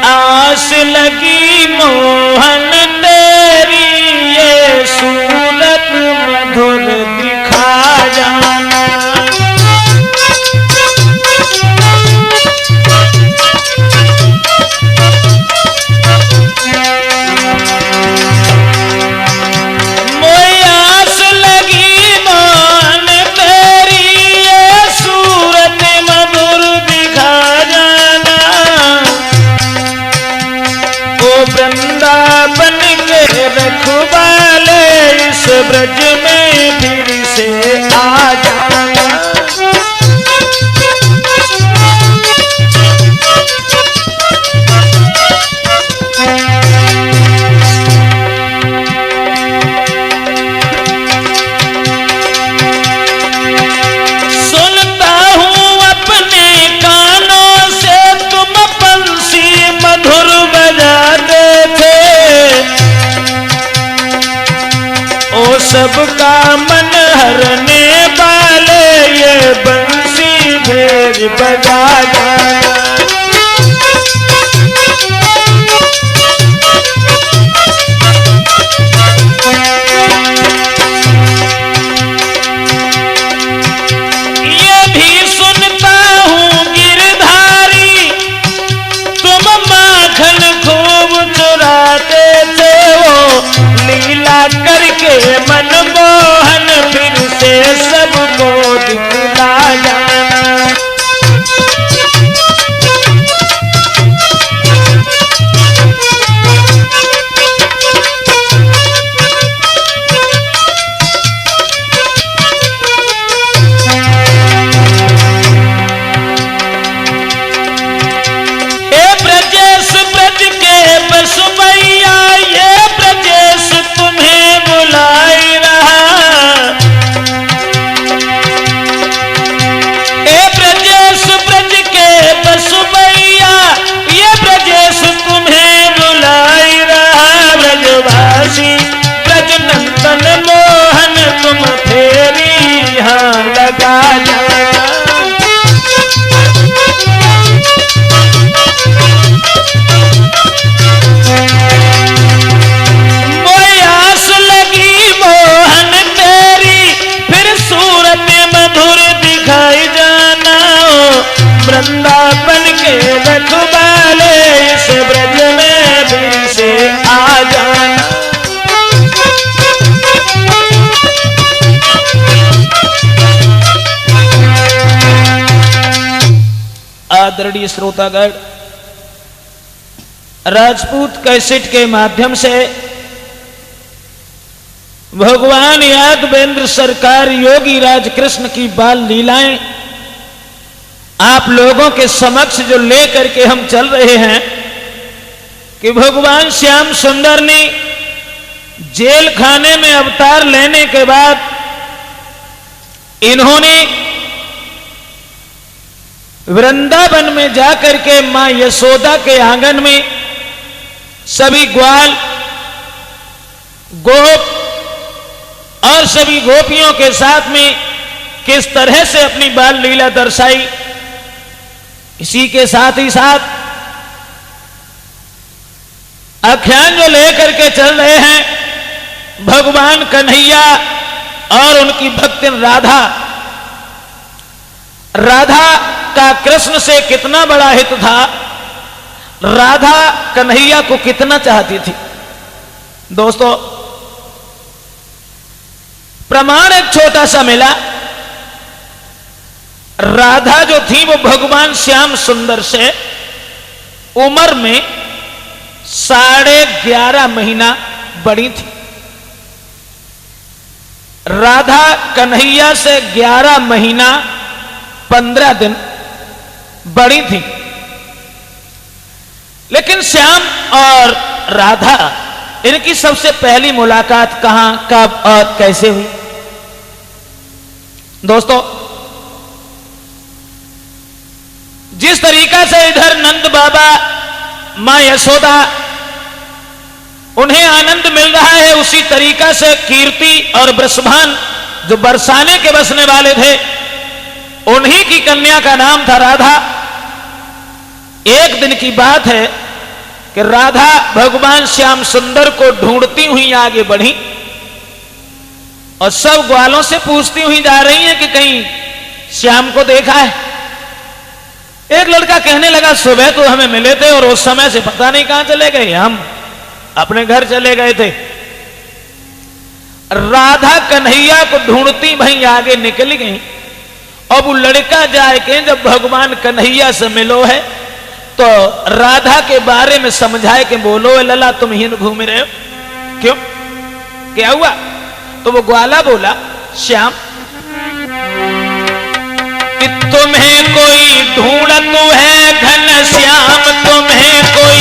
आस लगी मोहन तेरी, ये सूरत मधुर दिखा जाना। मोई आस लगी मोहन तेरी, ये सूरत मधुर दिखा जाना। ओ वृंदावन के रखवाले, इस ब्रज में फिर से आ जाना। सुनता हूँ अपने कानों से तुम बंसी मधुर बजाते थे, ओ सबका मन हरने वाले, ये बंसी भेज बजा जाना। ये भी सुनता हूँ गिरधारी, तुम माखन खूब चुराते थे, वो लीला करके मनमोहन फिर से सबको दिखला जाना। हे ब्रजेश ब्रज के बसुमैया, ये ब्रजेश तुम्हें बुलाई रहा। हे ब्रजेश ब्रज के बसुमैया, ये ब्रजेश तुम्हें बुलाई रहा। ब्रजवासी ब्रज नंदन मोहन, तुम फेरी यहाँ लगा जाना। मोई आस लगी मोहन तेरी, फिर सूरत मधुर दिखाई जाना। वृंदावन के रखवाले, इस ब्रज में फिर से आ जाना। आदरणीय श्रोतागण, राजपूत कैसेट के माध्यम से भगवान यादवेंद्र सरकार योगी राज कृष्ण की बाल लीलाएं आप लोगों के समक्ष जो लेकर के हम चल रहे हैं कि भगवान श्याम सुंदर ने जेल खाने में अवतार लेने के बाद इन्होंने वृंदावन में जाकर के मां यशोदा के आंगन में सभी ग्वाल गोप और सभी गोपियों के साथ में किस तरह से अपनी बाल लीला दर्शाई। इसी के साथ ही साथ आख्यान जो लेकर के चल रहे हैं भगवान कन्हैया और उनकी भक्तिन राधा। राधा का कृष्ण से कितना बड़ा हित था, राधा कन्हैया को कितना चाहती थी। दोस्तों, प्रमाण एक छोटा सा मिला। राधा जो थी वो भगवान श्याम सुंदर से उम्र में 11.5 महीना बड़ी थी। राधा कन्हैया से 11 महीना 15 दिन बड़ी थी। लेकिन श्याम और राधा, इनकी सबसे पहली मुलाकात कहां, कब और कैसे हुई? दोस्तों, जिस तरीका से इधर नंद बाबा, मां यशोदा, उन्हें आनंद मिल रहा है, उसी तरीका से कीर्ति और वृषभान जो बरसाने के बसने वाले थे, उन्हीं की कन्या का नाम था राधा। एक दिन की बात है, कि राधा भगवान श्याम सुंदर को ढूंढती हुई आगे बढ़ी और सब ग्वालों से पूछती हुई जा रही हैं कि कहीं श्याम को देखा है। एक लड़का कहने लगा सुबह तो हमें मिले थे और उस समय से पता नहीं कहां चले गए, हम अपने घर चले गए थे। राधा कन्हैया को ढूंढती भाई आगे निकल गई। अब वो लड़का जाए के जब भगवान कन्हैया से मिलो है तो राधा के बारे में समझाए कि बोलो लला तुम ही घूम रहे हो, क्यों क्या हुआ? तो वो ग्वाला बोला श्याम कि तुम्हें कोई ढूंढतु है घन श्याम, तुम्हें कोई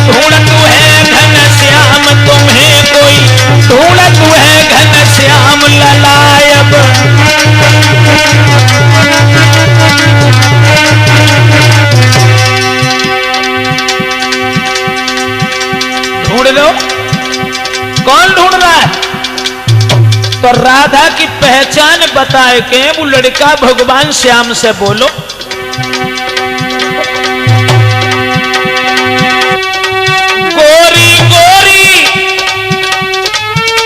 ढूंढतु है घन श्याम, तुम्हें कोई ढूंढतु है घन श्याम ललायब। ढूंढ लो, कौन ढूंढ रहा है? तो राधा की पहचान बताए के वो लड़का भगवान श्याम से बोलो गोरी गोरी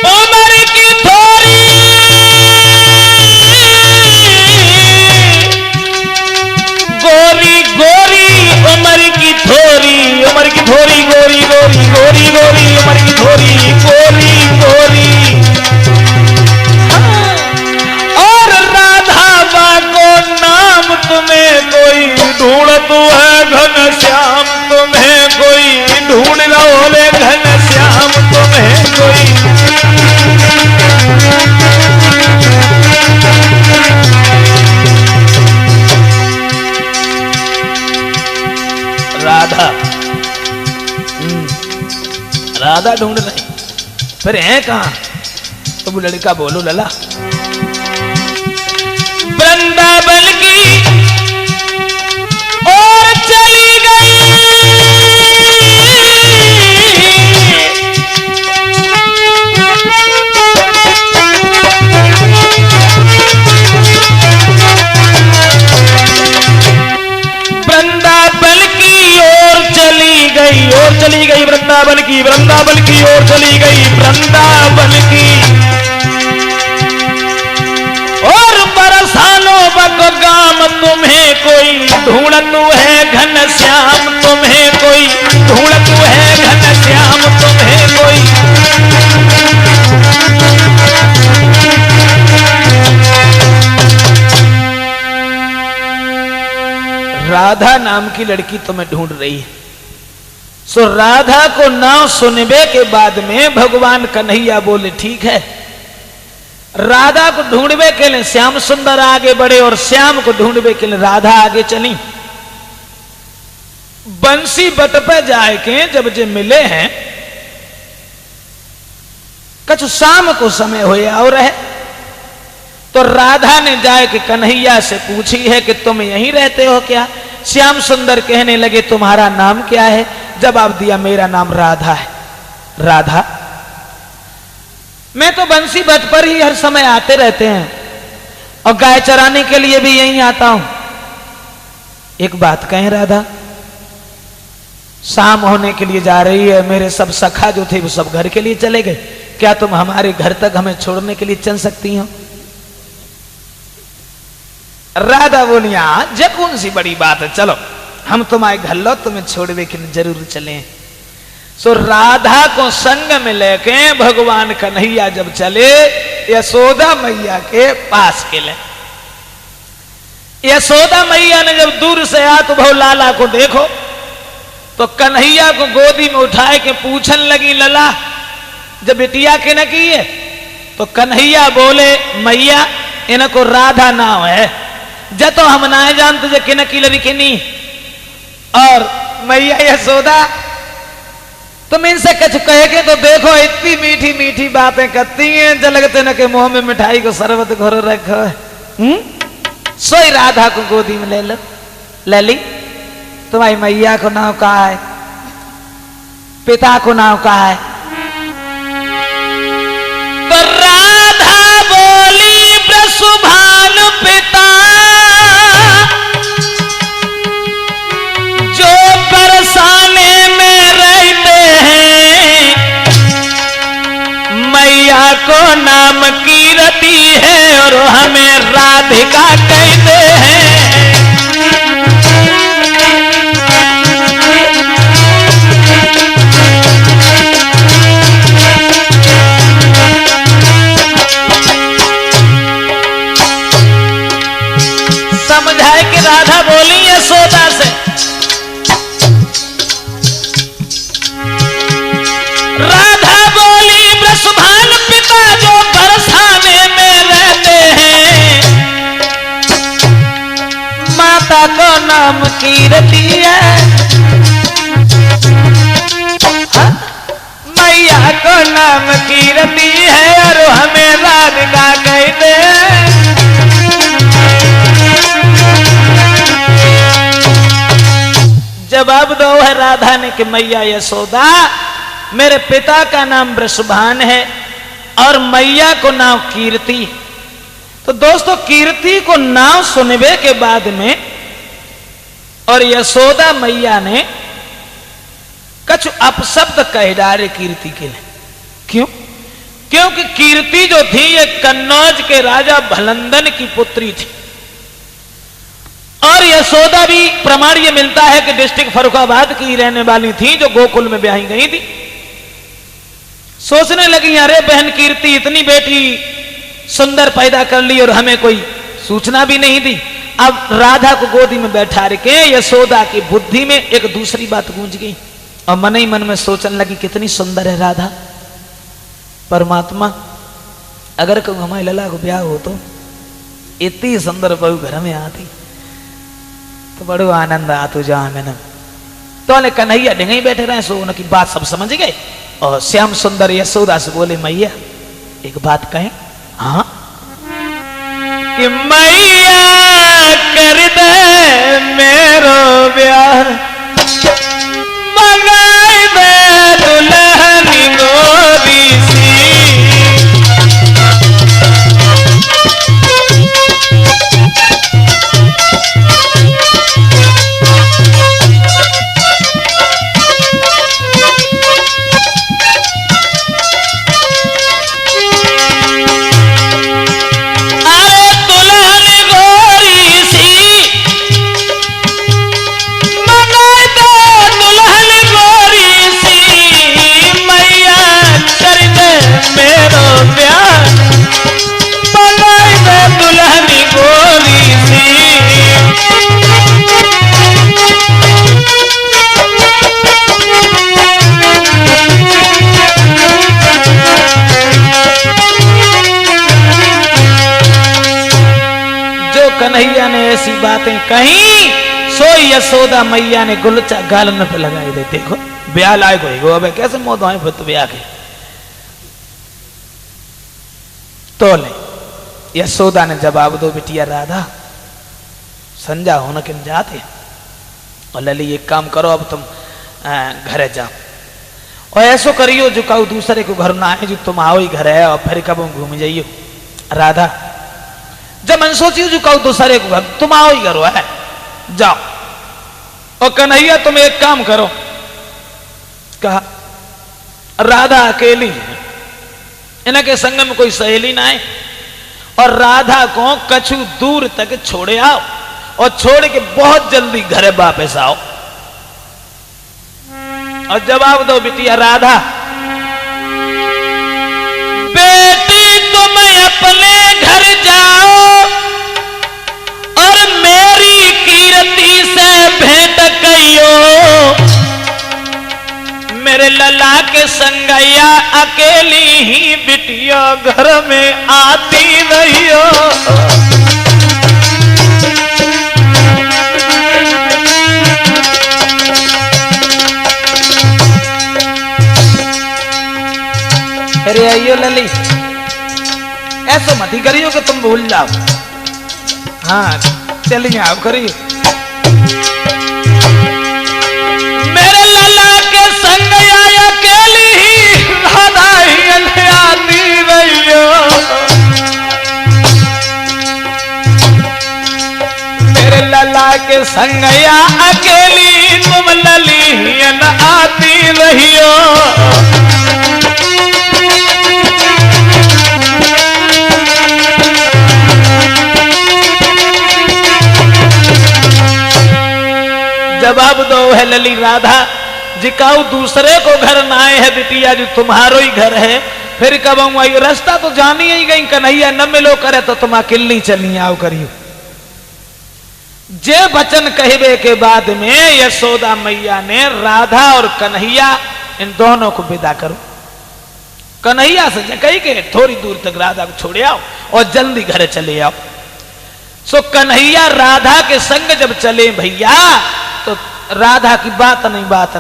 उम्र की थोरी, गोरी गोरी उम्र की थोरी, उम्र की थोरी गोरी गोरी गोरी गोरी उम्र की थोरी गोरी गोरी। तुम्हें कोई ढूंढतु है घन श्याम, तुम्हें कोई ढूंढ लो ले घन श्याम, तुम्हें कोई। राधा राधा ढूंढ रही, फिर है कहां? तो वो लड़का बोलो लला वृंदावन की और चली गई, वृंदावन की ओर चली गई, और चली गई वृंदावन की, वृंदावन की ओर चली गई, वृंदावन की और बरसालों बको गाम, तुम्हें कोई ढूंढतु है घन श्याम, तुम्हें कोई ढूंढतु है घन श्याम, तुम्हें कोई। राधा नाम की लड़की तुम्हें ढूंढ रही है। सो राधा को नाम सुनने के बाद में भगवान कन्हैया बोले ठीक है। राधा को ढूंढने के लिए श्याम सुंदर आगे बढ़े और श्याम को ढूंढने के लिए राधा आगे चली। बंसी बट पे जाए के जब जे मिले हैं कछु शाम को समय होया और है तो राधा ने जाए के कन्हैया से पूछी है कि तुम यहीं रहते हो क्या? श्याम सुंदर कहने लगे तुम्हारा नाम क्या है? जवाब दिया मेरा नाम राधा है। राधा मैं तो बंसी बट पर ही हर समय आते रहते हैं और गाय चराने के लिए भी यहीं आता हूं। एक बात कहें राधा, शाम होने के लिए जा रही है, मेरे सब सखा जो थे वो सब घर के लिए चले गए, क्या तुम हमारे घर तक हमें छोड़ने के लिए चल सकती हो? राधा बोली हाँ जे कौन सी बड़ी बात है, चलो हम तुम्हारे घर लो, तुम्हें छोड़ने के लिए जरूर चले। सो राधा को संग में लेके भगवान कन्हैया जब चले यशोदा मैया के पास के लिए, यशोदा मैया ने जब दूर से आ तो भाव लाला को देखो तो कन्हैया को गोदी में उठाए के पूछन लगी लला जब बिटिया के न की है? तो कन्हैया बोले मैया इनको राधा नाम है, जब तो हम ना जानते जे किन की लड़ी किनी। और मैया यशोदा तुम इनसे कुछ कहेगे तो देखो इतनी मीठी मीठी बातें करती हैं जलगते न के मुंह में मिठाई को शरबत घोर रखो। सोई राधा को गोदी में ले लो, ले ली। तुम्हारी मैया को नाम कहा है, पिता को नाम कहा है? तो राधा बोली ब्रसुभान पिता जो बरसाने में रहते और हमें राधिका कहते हैं। समझाए कि राधा बोली यशोदा से, राधा बोली वृषभान पिता जो बरसाने में रहते हैं, माता को नाम कीर्ति है, मैया को नाम कीर्ति है और हमें राधिका कहते हैं। जवाब दो है राधा ने कि मैया यशोदा, मेरे पिता का नाम वृषभान है और मैया को नाम कीर्ति। तो दोस्तों, कीर्ति को नाम सुनने के बाद में और यशोदा मैया ने कुछ अपशब्द कह डाले कीर्ति के लिए। क्यों? क्योंकि कीर्ति जो थी ये कन्नौज के राजा भलंदन की पुत्री थी और यशोदा भी प्रमाण ये मिलता है कि डिस्ट्रिक्ट फर्रुखाबाद की रहने वाली थी जो गोकुल में ब्याही गई थी। सोचने लगी अरे बहन कीर्ति इतनी बेटी सुंदर पैदा कर ली और हमें कोई सूचना भी नहीं दी। अब राधा को गोदी में बैठा के यशोदा की बुद्धि में एक दूसरी बात गूंज गई और मन ही मन में सोचने लगी कितनी सुंदर है राधा। परमात्मा अगर कोई हमारी लला को ब्याह हो तो इतनी सुंदर बहू घर में आती तो बड़ो आनंद आतो जा मैंने। तो ने कन्हैया डिंगई बैठे रहे सो उनकी बात सब समझ गए और श्याम सुंदर यशोदा से बोले मैया एक बात कहें। हाँ कि मैया कर दे मेरो ब्याह, मंगाई दे दुल्हनी गोरी सी, कन्हैया ने ऐसी बातें कही सो यशोदा मैया ने गुलचा गालन पे लगाई दे। देखो ब्याह लायक होएगो अब कैसे मौत आए फिर तो ब्याह के। तो ले यशोदा ने जवाब दो बिटिया राधा संजा होना किन जाते और लली एक काम करो अब तुम घरे जाओ और ऐसो करियो जो कहू दूसरे को घर ना आए जो तुम आओ ही घर है और फिर कब घूम जाइयो। राधा जब मैं सोची जो कहू दूसरे को घर तुम आओ ही करो है जाओ। और कन्हैया तुम एक काम करो, कहा राधा अकेली है इनके संग में कोई सहेली ना है और राधा को कछु दूर तक छोड़े आओ और छोड़ के बहुत जल्दी घर वापस आओ। और जवाब दो बिटिया राधा बेटी तुम अपने घर जाओ और मेरी कीर्ति से भेंट कहियो, मेरे लला के संगैया अकेली ही बिटिया घर में आती रहियो। अरे आइयो लली ऐसा मत ही करियो कि तुम भूल जाओ। हाँ चलिए आप करिए। मेरे लला के संग आया अकेली ही राधा ही आती रहियो, मेरे लला के संग आया अकेली तुम लली ही आती रहियो। जवाब दो है लली राधा जिकाऊ दूसरे को घर ना आए है बिटिया जो तुम्हारो ही घर है, फिर कब आई रास्ता तो जानी ही गई कन्हैया न मिलो करे तो तुम अकेली चली आओ करियो। जे वचन कहबे के बाद में यशोदा मैया ने राधा और कन्हैया इन दोनों को विदा करो। कन्हैया से कही के थोड़ी दूर तक राधा को छोड़ आओ और जल्दी घर चले आओ। सो कन्हैया राधा के संग जब चले भैया तो राधा की बात नहीं बात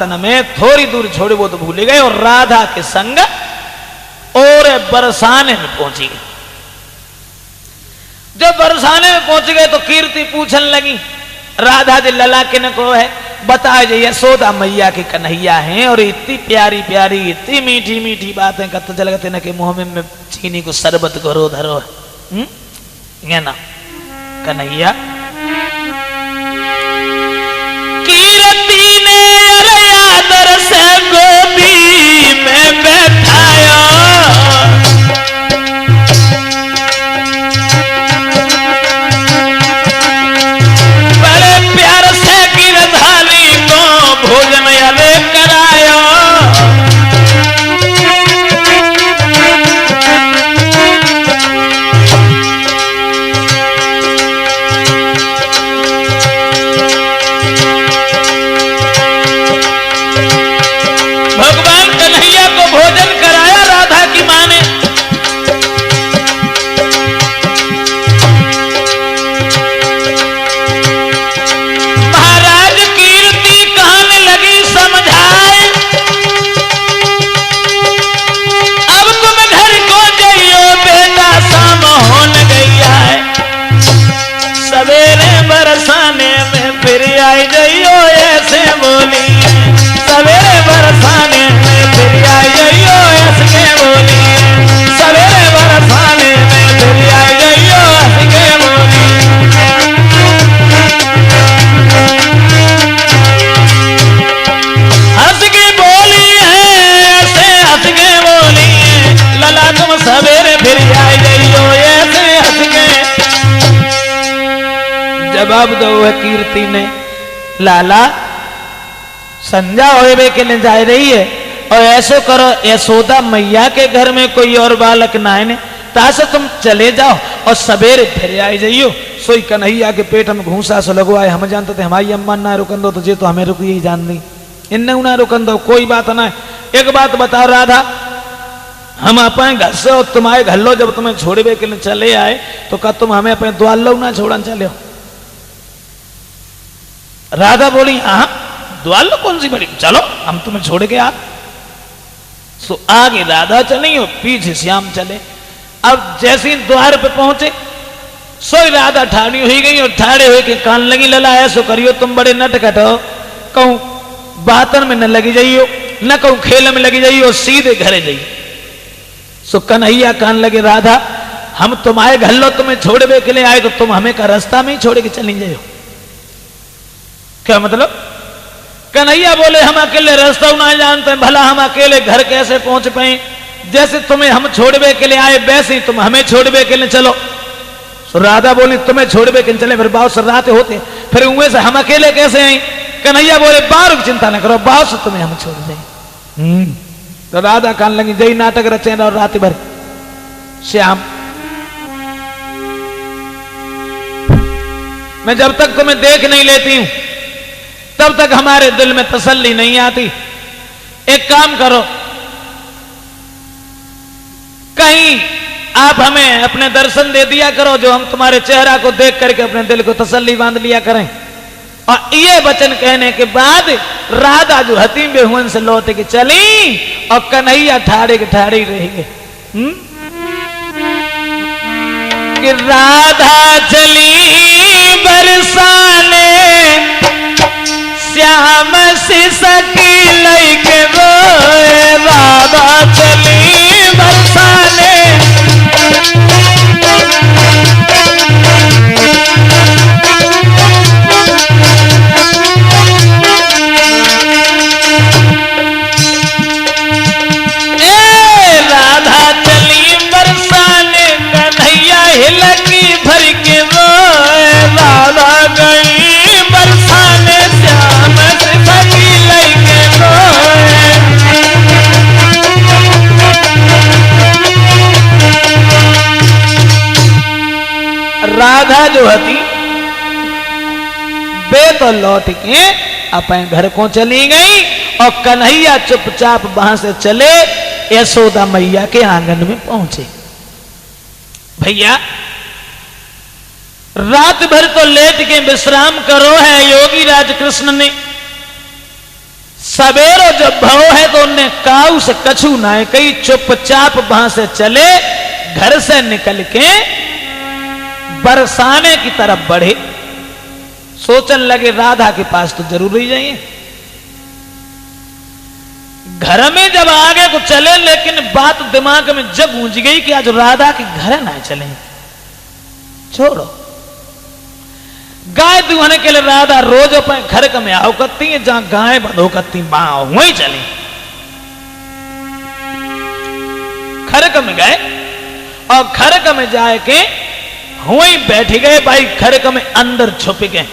न में थोड़ी दूर छोड़े वो तो भूले गए और राधा के संग और बरसाने में पहुंची गए। जब बरसाने में पहुंच गए तो कीर्ति पूछने लगी राधा जी लला के न को है बताए जो यशोदा मैया के कन्हैया हैं और इतनी प्यारी प्यारी इतनी मीठी मीठी बातें करते चल गए न के मुंह में चीनी को शरबत करो धरो ये ना कन्हैया। कीर्ति ने आदर से गोदी में बैठाया बड़े प्यार से गिरधारी को भोजन अले कराया। बरसाने में फिर आई जाइयो ऐसे बोली सवेरे बरसाने में फिर आई जाइयो ऐसे बोली सवेरे बरसाने में फिर आई जाइयो ऐसे बोली। हंस के बोली है ऐसे हंस के बोली लला तुम सवेरे फिर आई जाइयो ऐसे हंस के। जवाब दो है कीर्ति ने लाला संजा होए के लिए जा रही है और ऐसो करो यशोदा मैया के घर में कोई और बालक ना है तासे तुम चले जाओ और सवेरे फिर आई जाइयो। सोई कन्हैया के पेट में घूसा से लगवाए हम जानते थे हमारी अम्मा ना रुकन दो तो जे तो हमें रुक ही जान दी इन ना रुकन दो कोई बात ना है। एक बात बताओ राधा हम अपने घर से और तुम्हारे घर लो जब तुम्हें छोड़े के लिए चले आए तो क्या तुम हमें अपने द्वार लो ना छोड़न चले हो। राधा बोली हाँ द्वार लो कौन सी बड़ी चलो हम तुम्हें छोड़ के आ। सो आगे राधा चली और पीछे श्याम चले। अब जैसे ही द्वार पे पहुंचे सोई राधा ठाड़ी हुई गई और ठाड़े हुए के कान लगी लला ऐसो करियो तुम बड़े नटखट हो कहूं बातन में न लगी जाइयो न कहूं खेल में लगी जाइयो सीधे घरे जाइयो। सो कन्हैया कान लगे राधा हम तुम्हारे घर लो तुम्हें छोड़े के लिए आए तो तुम हमें का रास्ता में ही छोड़ के चली जाइयो। क्या मतलब कन्हैया बोले हम अकेले रास्ता ना जानते भला हम अकेले घर कैसे पहुंच पाए जैसे तुम्हें हम छोड़वे के लिए आए वैसे ही तुम हमें छोड़वे के लिए चलो। सो राधा बोली तुम्हें छोड़वे के लिए चले फिर बाव सर्राते होते फिर उनमें से हम अकेले कैसे आए। कन्हैया बोले बार की चिंता न करो बाव से तुम्हें हम छोड़ जाए। तो राधा कान लगी जय नाटक रचे और रात भर श्याम मैं जब तक तुम्हें देख नहीं लेती हूं तब तक हमारे दिल में तसल्ली नहीं आती। एक काम करो कहीं आप हमें अपने दर्शन दे दिया करो जो हम तुम्हारे चेहरा को देख करके अपने दिल को तसल्ली बांध लिया करें। और ये वचन कहने के बाद राधा जो हतीम बेहुन से लौट के चली और कन्हैया ठाड़े के ठाड़े ही रह गए। कि राधा चली बरसाने श्याम सिसकी लैके रोए राधा चली बरसाने राधा चली बरसाने कन्हैया हिलकी भर के रोए राधा गई बरसाने राधा जो हती वे तो लौट के अपने घर को चली गई और कन्हैया चुपचाप वहां से चले यशोदा मैया के आंगन में पहुंचे। भैया रात भर तो लेट के विश्राम करो है योगी राज कृष्ण ने, सवेरो जब भाव है तो उन्हें काऊ से कछु ना कई चुपचाप वहां से चले, घर से निकल के बरसाने की तरफ बढ़े। सोचन लगे राधा के पास तो जरूर ही जाइए। घर में जब आगे को चले लेकिन बात दिमाग में जब गूंज गई कि आज राधा के घर ना चले, छोड़ो गाय दुहने के लिए राधा रोज अपने घर का में आओ करती है, जहां गाय बंधो करती मां वहीं चली। खरक में गए और खरक में जाए के वहीं बैठ गए। भाई खरक में अंदर छुप गए।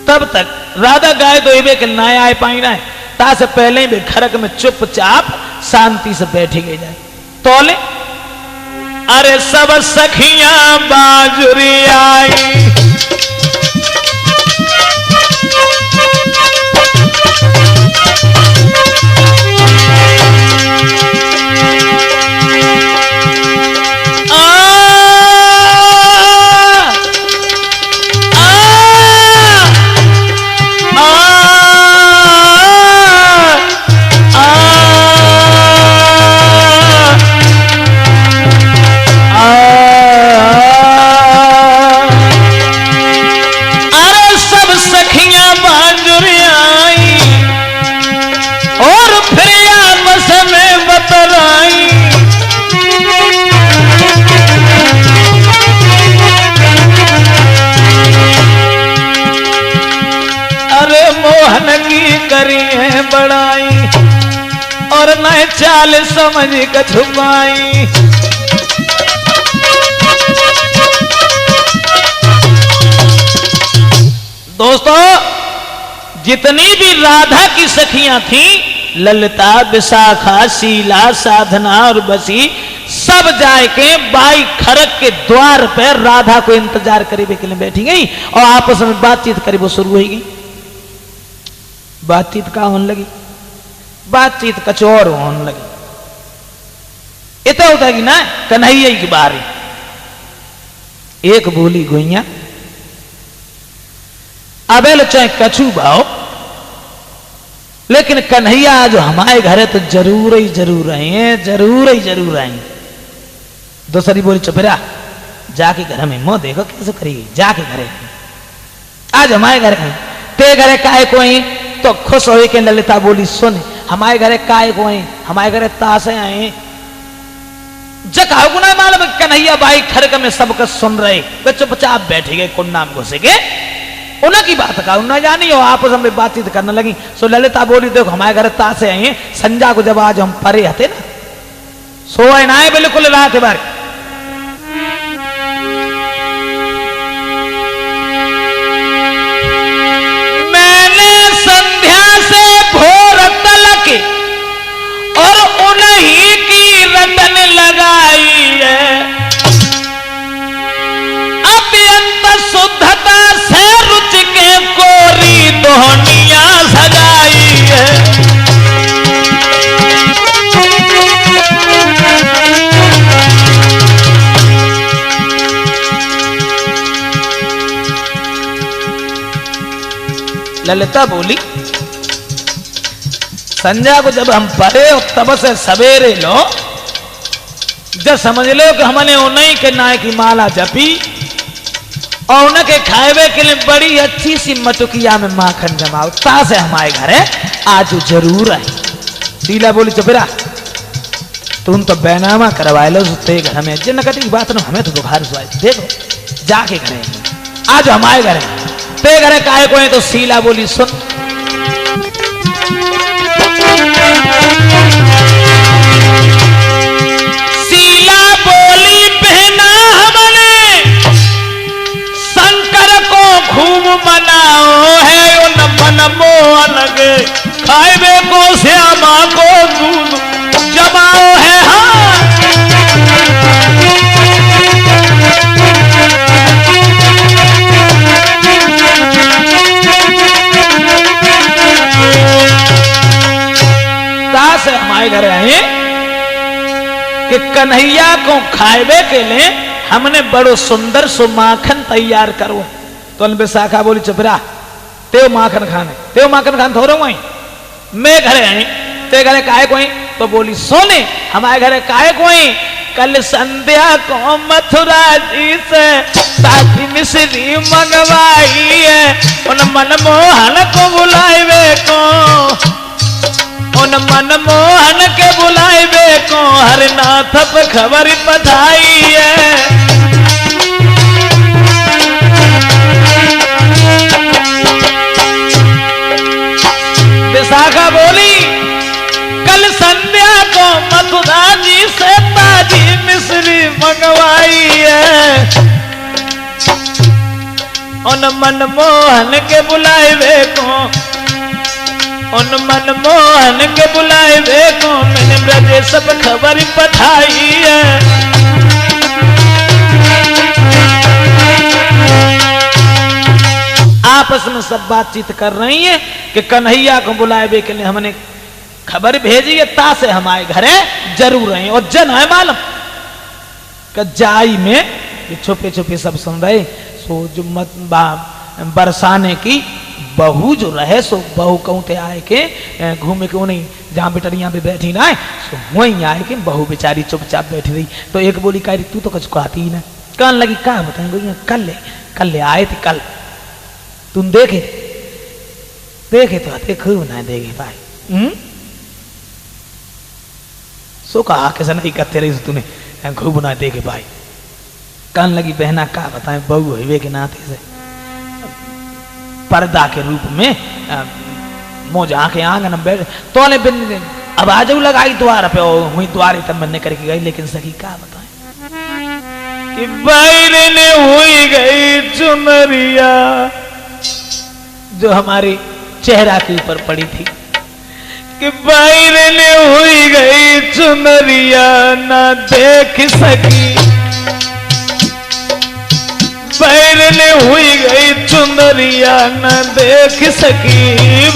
तब तक राधा गाय दोइबे के ना आए पाई ना ता से पहले भी खरक में चुपचाप शांति से बैठी गई जाए। तोले अरे सब सखियां बाजुरी आई, करी है बड़ाई और न चाल समझ का छुपाई। दोस्तों जितनी भी राधा की सखियां थी, ललिता, विशाखा, शीला, साधना और बसी, सब जाए के बाई खरक के द्वार पर राधा को इंतजार करीबे के लिए बैठी गई और आपस में बातचीत करीब शुरू हो गई। बातचीत का होने लगी, बातचीत कछ और होने लगी। इतना होता है कि ना कन्हैया की बारी एक बोली गोइया अबेल चाहे कछु भाव, लेकिन कन्हैया जो हमारे घर है तो जरूर ही जरूर आए, जरूर ही जरूर आए। दूसरी बोली चुपरा जाके घर में मुंह देखो कैसे करेगी, जाके घरे आज हमारे घर है ते घरे काय कोई तो खुश हो के ललिता बोली सुन हमारे घरे काय कोई, हमारे घरे तासे आए। जगह गुना मालूम कन्हैया बाई खरक में सबका सुन रहे, वे चुपचाप बैठे गए, कुंडा में घुसे गए, उनकी बात का उन्हें जानी और आपस में बातचीत करने लगी। सो ललिता बोली देखो हमारे घर तासे आए, संजा को जब आज हम परे हते ना सोए ना बिल्कुल रात भर, मैंने संध्या से भोर तलक और उन्हीं की रटन लगाई है, अत्यंत शुद्धता से रुच के कोरी दोहनिया सजाई है। ललिता बोली संध्या को जब हम पढ़े तब से सवेरे लो जब समझ लो कि हमने उन्हीं के नाय की माला जपी और उनके खाएवे के लिए बड़ी अच्छी सी मटुकिया में माखन जमाओ ता से हमारे घर है आज जरूर आई। शीला बोली चुपरा तुम तो बैनामा करवाए लो ते घर में जिन कटी बात ना हमें तो बुखार सुआई, देखो जाके घरे आज हमारे घर है ते घरे काहे को है। तो शीला बोली सुन शीला बोली बहना हमने शंकर को खूब मनाओ है, उन मन मोहन के खाएबे को श्यामा को दूध जमाओ है। हाँ हमारे घर आए कि कन्हैया को खाएबे के लिए हमने बड़ो सुंदर सो माखन तैयार करो। तो विशाखा बोली चुप रहा, तेव माखन खाने थोड़ो वहीं मैं घरे आई, ते घरे काहे कोई? तो बोली सोने हमारे घरे काहे कोई? कल संध्या को मथुरा जी से साथी मिश्री मंगवाई है, उन मनमोहन को बुलाए को, उन मनमोहन के बुलाए को हरनाथ पे खबर पठाई है। विशाखा बोली कल संध्या को मथुरा जी से ताजी मिश्री मंगवाई है, उन मनमोहन के बुलाए को, उन मनमोहन के बुलाए को मैंने ब्रजे सब खबर पठाई है। आपस में सब बातचीत कर रही है कि कन्हैया को बुलाए के लिए हमने खबर भेजी है, ता से हमारे घरे जरूर रहे। और जन है मालूम कि जाई में ये छुपे छुपे सब सुन रहे सो जो मत बरसाने की बहू जो रहे सो बहू कहूँ थे आए के घूमे के उन्हीं जहाँ बिटरिया पे बैठी ना सो वहीं आए के बहू बेचारी चुपचाप बैठी रही। तो एक बोली कह रही तू तो कुछ कहती ही ना, कहने लगी क्या बताएंगे कल ले आए थे, कल तुम देखे तो आते खूब ना देखे भाई सो कहा कैसे नहीं करते रही तूने खूब ना देखे भाई। कहने लगी बहना का बताएं बहू हुए के नाते से पर्दा के रूप में मोजा के आंगन में बैठ तोले बिन आवाज लगाई द्वार पे हुई द्वार तब बनने करके गई। लेकिन सखी का बताएं कि बैर ने हुई गई चुनरिया जो हमारे चेहरा के ऊपर पड़ी थी, कि बैर ने हुई गई चुनरिया ना देख सकी, बैर ने हुई गई चुनरिया न देख सकी,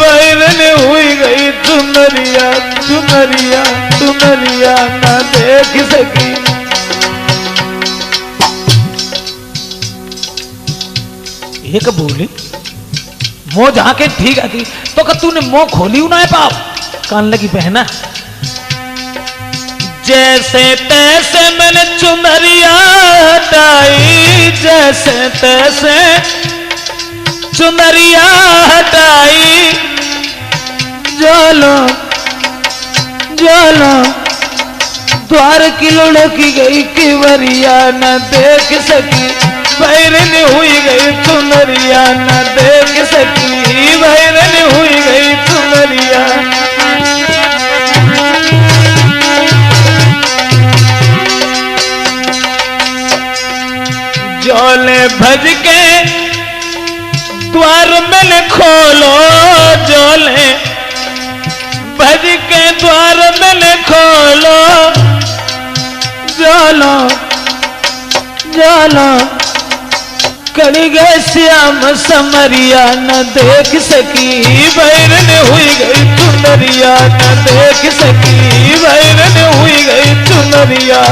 बैर ने हुई गई चुनरिया चुनरिया चुनरिया न देख सकी। एक बोली मोह जहां के ठीक है तो का तूने मोह खोली ना है पाप। कहने लगी बहना जैसे तैसे मैंने चुनरिया हटाई, जैसे तैसे चुनरिया हटाई, जोलो जोलो द्वार की लुढ़की गई किवरिया न देख सकी, बैरन हुई गई चुनरिया न देख सकी, बैरन हुई गई चुनरिया। जोले भज के द्वार में खोलो, जोले भज के द्वार में खोलो, जोलो जोलो कड़ी गए श्याम समरिया न देख सकी, बैरन हुई गई चुनरिया न देख सकी, बैरन हुई गई चुनरिया।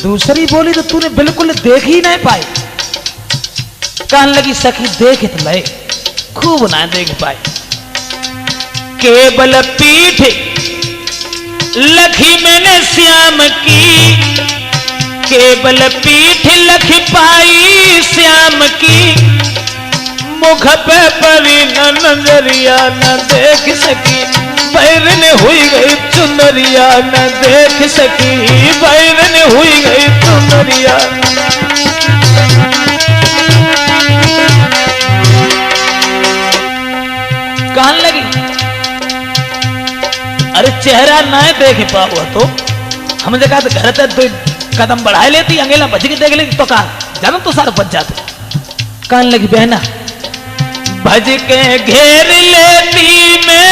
दूसरी बोली तो तूने बिल्कुल देख ही नहीं पाई। कहने लगी सखी देख तो ले खूब ना देख पाई, केवल पीठ लखी मैंने श्याम की, केवल पीठ लखी पाई श्याम की, मुख पे परी न नजरिया न देख सकी, बैरन हुई गई चुनरिया न देख सकी, बैरन हुई गई चुनरिया। कहने लगी अरे चेहरा ना देख पाओ तो हम जगह तो घर तक तो कदम बढ़ा लेती, अंगेला बच के देख लेती तो कहा जानम तो सारा बच जाते। कहने लगी बहना भज के घेर लेती मैं